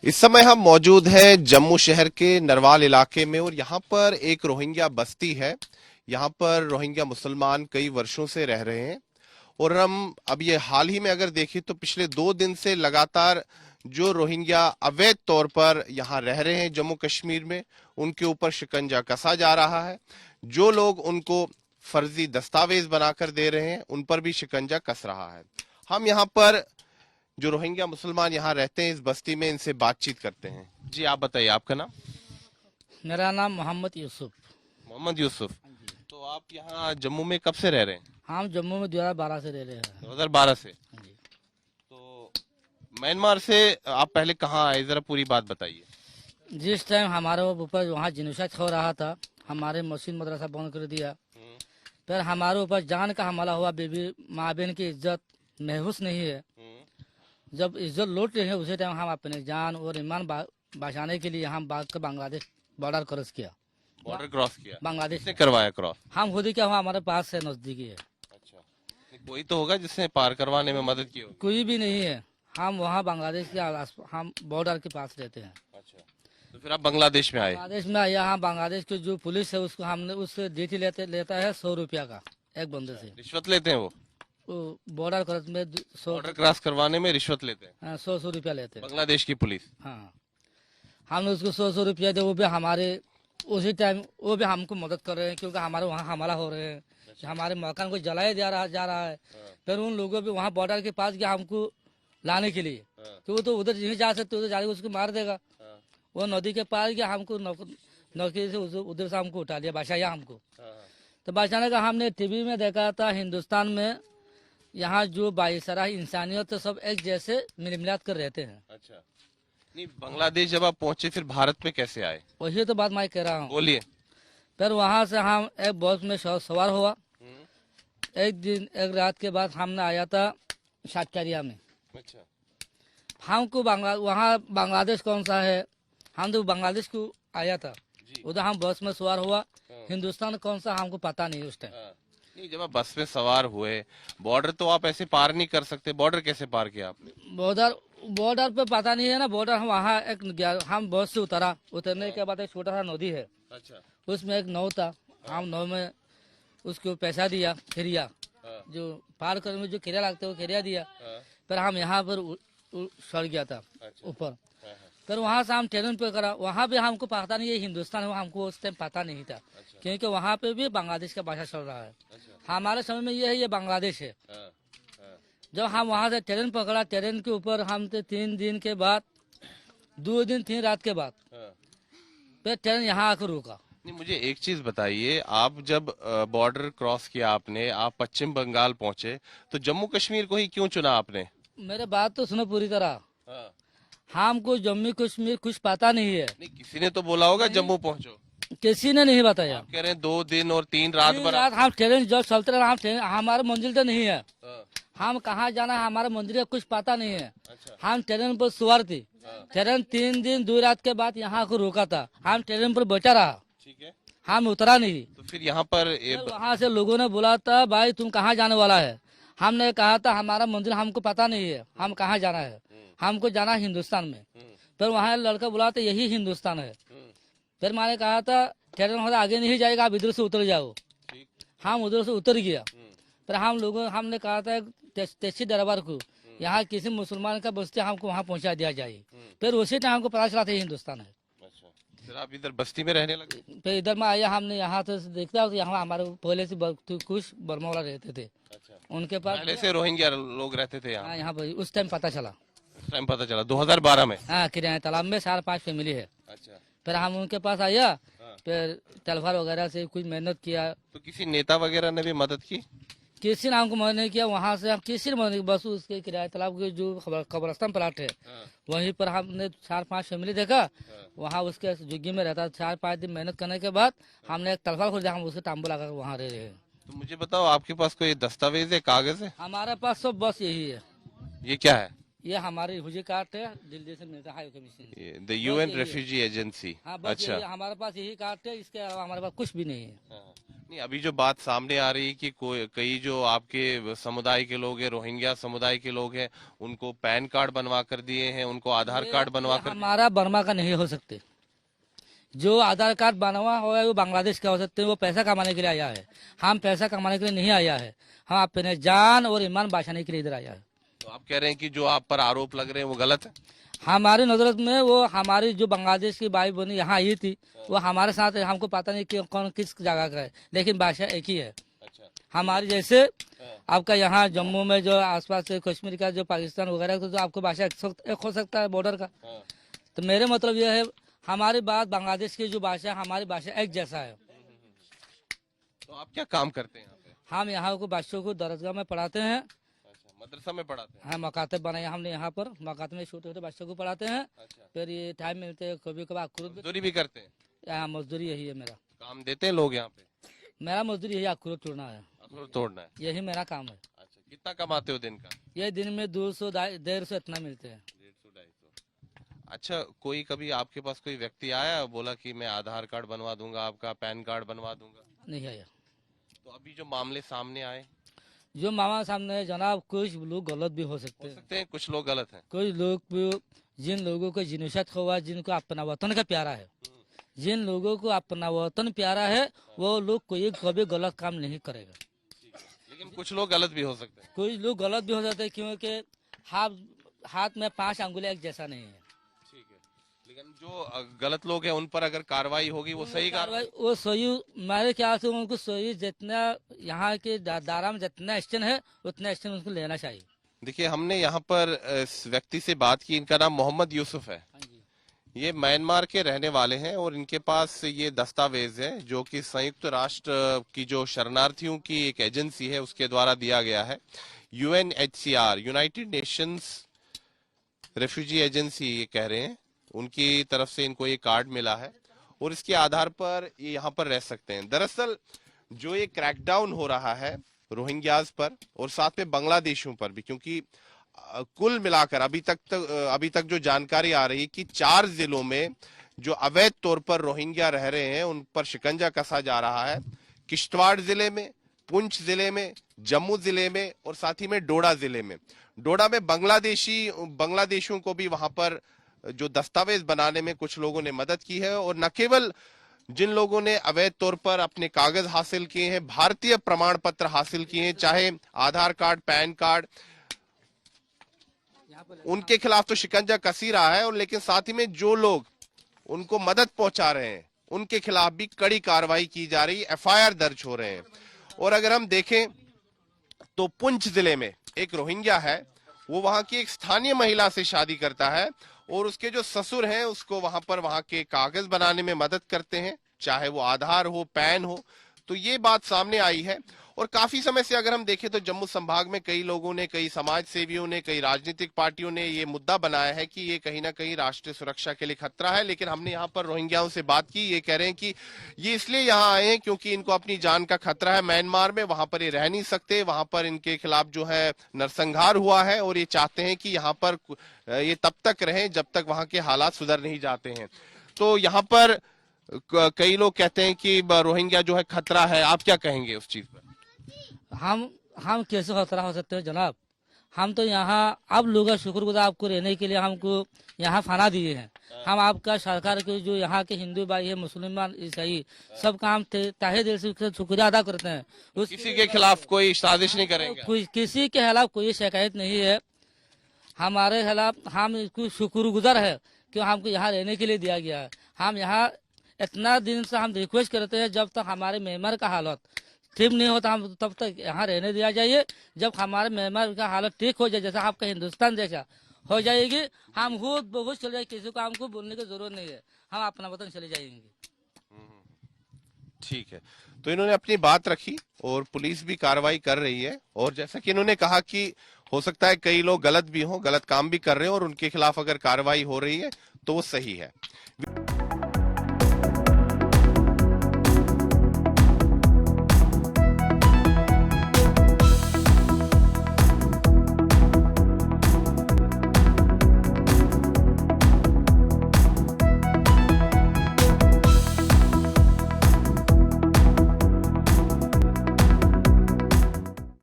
इस समय हम मौजूद हैं जम्मू शहर के नरवाल इलाके में और यहाँ पर एक रोहिंग्या बस्ती है। यहाँ पर रोहिंग्या मुसलमान कई वर्षों से रह रहे हैं और हम अब ये हाल ही में अगर देखें तो पिछले 2 दिन से लगातार जो रोहिंग्या अवैध तौर पर यहाँ रह रहे हैं जम्मू कश्मीर में, उनके ऊपर शिकंजा कसा जा रहा है। जो लोग उनको फर्जी दस्तावेज बनाकर दे रहे हैं उन पर भी शिकंजा कस रहा है। हम यहाँ पर जो रोहिंग्या मुसलमान यहाँ रहते हैं इस बस्ती में, इनसे बातचीत करते हैं। जी आप बताइए, आपका नाम? मेरा नाम मोहम्मद यूसुफ। मोहम्मद यूसुफ। तो आप यहाँ जम्मू में कब से रह रहे हैं? हम जम्मू में 2012 से रह रहे हैं। 2012 से। जी। तो म्यांमार से आप पहले कहाँ आए, जरा पूरी बात बताइए। जिस टाइम हमारे ऊपर वहाँ जिनोसाइड हो रहा था, हमारे मस्जिद मदरसा बंद कर दिया। फिर हमारे ऊपर जान का हमला हुआ, बीबी माँ बहन की इज्जत महफूज नहीं है। जब इज्जत लौट रही है उसी टाइम हम अपने जान और ईमान बचाने के लिए हम भाग कर बांग्लादेश बॉर्डर क्रॉस किया। बॉर्डर क्रॉस किया? बांग्लादेश किसने करवाया क्रॉस? हम खुद ही क्या हुआ, हमारे पास से नजदीकी है। अच्छा, कोई तो होगा जिसने पार करवाने में मदद की होगी। कोई भी नहीं है। हम वहाँ बांग्लादेश के हम बॉर्डर के पास रहते हैं। अच्छा, तो फिर आप बांग्लादेश में आए? बांग्लादेश में यहाँ बांग्लादेश की जो पुलिस है उसको हमने उससे ड्यूटी लेता है 100 रुपया का एक बंदे से। रिश्वत लेते हैं वो बॉर्डर क्रॉस में 100 बॉर्डर क्रॉस करवाने में रिश्वत लेते हैं? 100 रुपया लेते हैं बांग्लादेश की पुलिस? हाँ। हमने उसको 100 रुपया दे, वो भी हमारे उसी टाइम वो भी हमको मदद कर रहे हैं, क्योंकि हमारे वहाँ हमला हो रहे हैं। हमारे मकान को जलाया जा रहा है। फिर उन लोगों भी वहाँ बॉर्डर के पास गया हमको लाने के लिए, तो वो तो उधर नहीं जा सकते, उधर जाके उसको मार देगा। वो नदी के पार गया, हमको नौकरी से उधर से हमको उठा लिया, बचाया हमको। तो बचाने का हमने टीवी में देखा था, हिंदुस्तान में यहाँ जो भाईचारा इंसानियत तो सब एक जैसे मिलमिलात कर रहते हैं। अच्छा, नहीं बांग्लादेश जब आप पहुंचे फिर भारत में कैसे आए? वही तो बात मैं कह रहा हूँ। बोलिए। फिर वहाँ से हम एक बस में सवार हुआ। एक रात के बाद हमने आया था सातकारिया में। अच्छा, हमको वहाँ बांग्लादेश कौन सा है, हम तो बांग्लादेश को आया था। उधर हम बस में सवार हुआ। हिंदुस्तान कौन सा हमको पता नहीं उस टाइम। नहीं जब आप बस में सवार हुए, बॉर्डर तो आप ऐसे पार नहीं कर सकते, बॉर्डर कैसे पार किया आपने? बॉर्डर पे पता नहीं है ना। बॉर्डर हम वहाँ हम बस से उतरने के बाद एक छोटा सा नदी है। अच्छा, उसमें एक नाव था। हम नाव में उसको पैसा दिया, खिरिया जो पार करने में जो खिरिया लगता है वो खिरिया दिया। फिर हम यहाँ पर सड़ गया था ऊपर। फिर वहाँ से हम ट्रेन पे करा। वहाँ भी हमको पता नहीं ये हिंदुस्तान है, हमको उस टाइम पता नहीं था, क्योंकि वहाँ पे भी बांग्लादेश का भाषा चल रहा है। हमारे समय में ये है, ये बांग्लादेश है। जब हम वहाँ से ट्रेन पकड़ा, ट्रेन के ऊपर हम थे 3 दिन के बाद, 2 दिन 3 रात के बाद फिर ट्रेन यहाँ आकर रुका। नहीं मुझे एक चीज बताइए, आप जब बॉर्डर क्रॉस किया आपने, आप पश्चिम बंगाल पहुंचे, तो जम्मू कश्मीर को ही क्यों चुना आपने? मेरे बात तो सुनो पूरी तरह। हमको जम्मू कश्मीर कुछ पता नहीं है। नहीं किसी ने तो बोला होगा जम्मू पहुंचो। किसी ने नहीं बताया। आप कह रहे हैं 2 दिन और 3 रात भर हम ट्रेन जो चलते रहे, हम ट्रेन हमारे मंजिल तो नहीं है। हम कहाँ जाना है हमारे मंदिर का कुछ पता नहीं है। हम ट्रेन पर सवार थी। ट्रेन 3 दिन 2 रात के बाद यहाँ को रोका था। हम ट्रेन पर बैठा रहा, ठीक है, हम उतरा नहीं। तो फिर यहाँ पर वहाँ से लोगों ने बोला था, भाई तुम कहाँ जाने वाला है? हमने कहा था हमारा मंदिर हमको पता नहीं है, हम कहाँ जाना है, हमको जाना है हिंदुस्तान में। फिर वहाँ लड़का बोला था यही हिंदुस्तान है। फिर मैंने कहा था ट्रेन हमारा आगे नहीं जाएगा, आप इधर से उतर जाओ। हम उधर से उतर गया। फिर हमने कहा था तहसील दरबार को, यहाँ किसी मुसलमान का बस्ती हमको वहाँ पहुँचा दिया जाए। फिर उसी टाइम हमको पता चला था हिंदुस्तान है। फिर आप इधर बस्ती में रहने लगे? फिर इधर में आया, हमने यहाँ से देखता तो यहाँ हमारे पहले से कुछ बर्मा वाला रहते थे। अच्छा, उनके पास पहले से रोहिंग्या लोग रहते थे यहाँ? यहाँ पर उस टाइम पता चला। उस टाइम पता चला 2012 में? हाँ, किराया तालाब में 4-5 फैमिली है। अच्छा, फिर हम उनके पास आया। फिर तलवार वगैरह से कुछ मेहनत किया। तो किसी नेता वगैरह ने भी मदद की? किसी ने हमको मदद नहीं किया। वहाँ से हम किसी ने मदद नहीं, बस उसके किराया तालाब के जो कब्रस्तान प्लाट है वहीं पर हमने 4-5 फैमिली देखा। वहाँ उसके झुग्गी में रहता। 4-5 दिन मेहनत करने के बाद हमने एक तलवार खोल दिया, हम उसके तांबू लगा वहाँ रह रहे हैं। तो मुझे बताओ, आपके पास कोई दस्तावेज है, कागज है? हमारे पास सब बस यही है। ये क्या है? ये हमारी हुजी कार्ड है, दिल्ली से मिलता है, high commission, the UN refugee agency. हाँ बस अच्छा, हमारे पास यही कार्ड है, इसके अलावा हमारे पास कुछ भी नहीं है। नहीं, अभी जो बात सामने आ रही है कि कोई कई जो आपके समुदाय के लोग हैं, रोहिंग्या समुदाय के लोग हैं, उनको पैन कार्ड बनवा कर दिए हैं, उनको आधार कार्ड बनवा कर हमारा बर्मा का नहीं हो सकते। जो आधार कार्ड बनवा हुआ है वो बांग्लादेश का हो सकते हैं। वो पैसा कमाने के लिए आया है, हम पैसा कमाने के लिए नहीं आया है। हम अपने जान और ईमान बचाने के लिए इधर आया है। तो आप कह रहे हैं कि जो आप पर आरोप लग रहे हैं वो गलत है? हमारी नजर में वो हमारी जो बांग्लादेश की भाई बहनी यहाँ आई थी वो हमारे साथ है। हमको पता नहीं कि कौन किस जगह का है, लेकिन भाषा एक ही है। अच्छा। हमारी जैसे आपका यहाँ जम्मू में जो आसपास से कश्मीर का जो पाकिस्तान वगैरह तो आपको भाषा एक हो सकता है बॉर्डर का। तो मेरे मतलब यह है हमारी बात बांग्लादेश की जो भाषा हमारी भाषा एक जैसा है। तो आप क्या काम करते हैं यहाँ पे? हम यहाँ को बच्चों को दरगाह में पढ़ाते हैं। अच्छा, मदरसा में पढ़ाते हैं? हाँ, मकातब बनाए हमने यहाँ पर। मकातब में छोटे छोटे बच्चों को पढ़ाते हैं। अच्छा। फिर ये टाइम मिलते है कभी कभार अखरूट मजदूरी भी करते हैं? यहाँ मजदूरी यही है मेरा काम देते हैं लोग यहाँ पे? मेरा मजदूरी यही अखरूट तोड़ना है, अखरोट तोड़ना है? यही मेरा काम है। अच्छा, कितना कमाते हो दिन का? ये दिन में 200 150 इतना मिलते हैं। 150-250। अच्छा, कोई कभी आपके पास कोई व्यक्ति आया बोला कि मैं आधार कार्ड बनवा दूंगा, आपका पैन कार्ड बनवा दूंगा? नहीं आया। तो अभी जो मामले सामने आए, जो मामा सामने है जनाब, कुछ लोग गलत भी हो सकते हैं। कुछ लोग गलत हैं। कुछ लोग भी जिन लोगों को जिनसत हुआ, जिनको अपना वतन का प्यारा है, जिन लोगों को अपना वतन प्यारा है वो लोग कोई कभी गलत काम नहीं करेगा। लेकिन कुछ लोग गलत भी हो सकते हैं। कुछ लोग गलत भी हो जाते हैं क्योंकि हाथ में 5 अंगुलियां एक जैसा नहीं है। ठीक है, लेकिन जो गलत लोग हैं उन पर अगर कार्रवाई होगी वो सही कार्रवाई? वो सही मेरे ख्याल से उनको सही जितना यहाँ के दायरा में जितना एक्शन है उतना एक्शन उनको लेना चाहिए। देखिए, हमने यहाँ पर इस व्यक्ति से बात की। इनका नाम मोहम्मद यूसुफ है। ये म्यांमार के रहने वाले हैं और इनके पास ये दस्तावेज है जो कि संयुक्त राष्ट्र की जो शरणार्थियों की एक एजेंसी है उसके द्वारा दिया गया है। UNHCR, United Nations refugee agency ये कह रहे हैं, उनकी तरफ से इनको ये कार्ड मिला है और इसके आधार पर ये यहाँ पर रह सकते हैं। दरअसल जो ये क्रैकडाउन हो रहा है रोहिंग्याज पर और साथ में बांग्लादेशियों पर भी, क्योंकि कुल मिलाकर अभी तक जो जानकारी आ रही है कि 4 जिलों में जो अवैध तौर पर रोहिंग्या रह रहे हैं उन पर शिकंजा कसा जा रहा है। किश्तवाड़ जिले में, पुंछ जिले में, जम्मू जिले में और साथ ही में डोडा जिले में। डोडा में बांग्लादेशियों को भी वहां पर जो दस्तावेज बनाने में कुछ लोगों ने मदद की है। और न केवल जिन लोगों ने अवैध तौर पर अपने कागज हासिल किए हैं, भारतीय प्रमाण पत्र हासिल किए हैं, चाहे आधार कार्ड, पैन कार्ड, उनके खिलाफ तो शिकंजा कसी रहा है। और लेकिन साथ ही में जो लोग उनको मदद पहुंचा रहे हैं उनके खिलाफ भी कड़ी कार्रवाई की जा रही है, FIR दर्ज हो रहे हैं। और अगर हम देखें तो पुंछ जिले में एक रोहिंग्या है, वो वहां की एक स्थानीय महिला से शादी करता है और उसके जो ससुर हैं उसको वहां के कागज बनाने में मदद करते हैं, चाहे वो आधार हो, पैन हो। तो ये बात सामने आई है। और काफी समय से अगर हम देखें तो जम्मू संभाग में कई लोगों ने, कई समाज सेवियों ने, कई राजनीतिक पार्टियों ने ये मुद्दा बनाया है कि ये कहीं ना कहीं राष्ट्रीय सुरक्षा के लिए खतरा है। लेकिन हमने यहाँ पर रोहिंग्याओं से बात की, ये कह रहे हैं कि ये इसलिए यहाँ आए हैं क्योंकि इनको अपनी जान का खतरा है म्यांमार में, वहां पर ये रह नहीं सकते, वहां पर इनके खिलाफ जो है नरसंहार हुआ है और ये चाहते हैं कि यहाँ पर ये तब तक रहें जब तक वहां के हालात सुधर नहीं जाते हैं। तो यहाँ पर कई लोग कहते हैं कि रोहिंग्या जो है खतरा है, आप क्या कहेंगे उस चीज पर? हम कैसे खतरा हो सकते हैं जनाब? हम तो यहाँ आप लोगों का शुक्रगुजार, आपको रहने के लिए हमको यहाँ फना दिए हैं। हम आपका सरकार के जो यहाँ के हिंदू भाई है, मुसलमान, ईसाई, सब काम ताहे दिल से शुक्रिया अदा करते हैं। किसी के खिलाफ कोई साजिश नहीं करेंगे? किसी के खिलाफ कोई शिकायत नहीं है हमारे खिलाफ। हम इसको शुक्रगुजार है कि हमको यहाँ रहने के लिए दिया गया है। हम यहाँ इतना दिन से हम रिक्वेस्ट करते हैं जब तक हमारे म्यांमार का हालत ठीक नहीं होता हम तब तक यहाँ रहने दिया जाइए। जब हमारे म्यांमार का हालत ठीक हो जाए, जैसा आपका हिंदुस्तान जैसा हो जाएगी, हम खुद बहुत चले जाए, किसी को हमको बोलने की जरूरत नहीं है, हम अपना वतन चले जाएंगे। ठीक है, तो इन्होंने अपनी बात रखी और पुलिस भी कार्रवाई कर रही है। और जैसा कि इन्होंने कहा कि हो सकता है कई लोग गलत भी हों, गलत काम भी कर रहे हो और उनके खिलाफ अगर कार्रवाई हो रही है तो वो सही है।